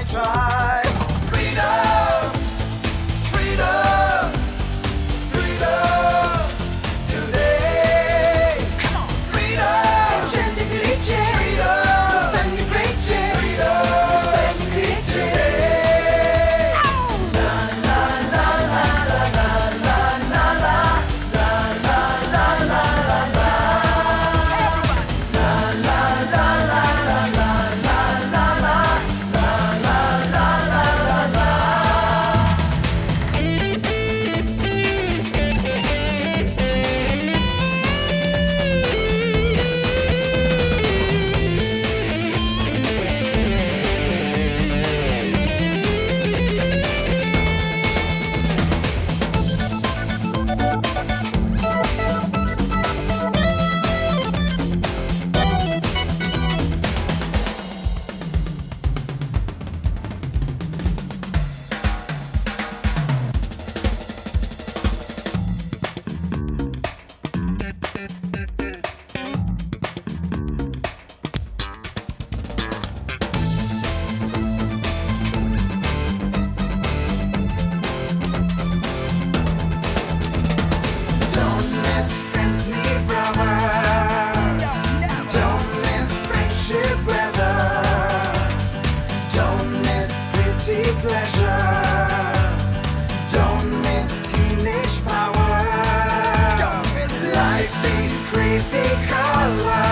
try. Freedom, freedom, freedom today. Come on, freedom. Freedom, celebrate freedom today. La la la la la la la la la la la la la la la. Everybody. La la la la la la la la la la la la la la la. Don't miss friends need brother. Don't miss friendship weather. Don't miss pretty pleasure. Don't miss teenage power. Don't miss life is crazy color.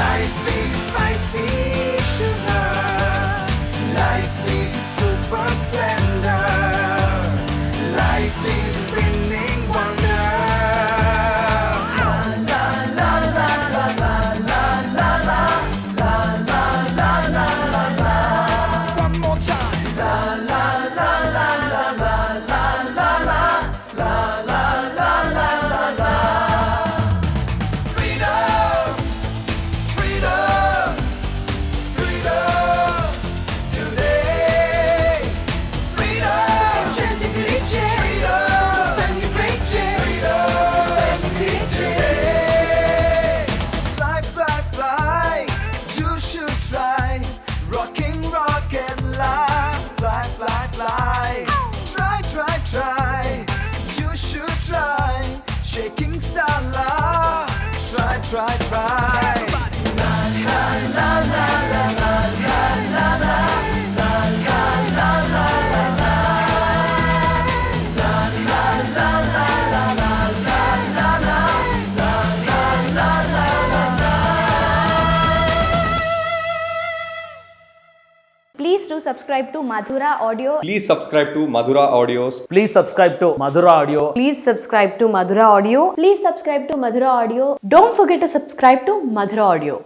Life is spicy sugar. Life is super splendor. Life is winning wonder. La la la la la la la la la la la la la la la. One more time. La la la la la la la la la la la la la la la. Freedom, freedom, freedom today. Freedom, freedom, celebrate freedom today. Fly, fly, fly, you should try. Rocking rocket life. Fly, fly, fly. Try, try, try. You should try. Shaking starlight. Try, try, try. La la la la la la la la la la la la la la la. La la la la la la la la la la la la la la. Please do subscribe to Madhura Audio. Please subscribe to Madhura Audios. Please subscribe to Madhura Audio. Please subscribe to Madhura Audio. Please subscribe to Madhura Audio. Don't forget to subscribe to Madhura Audio.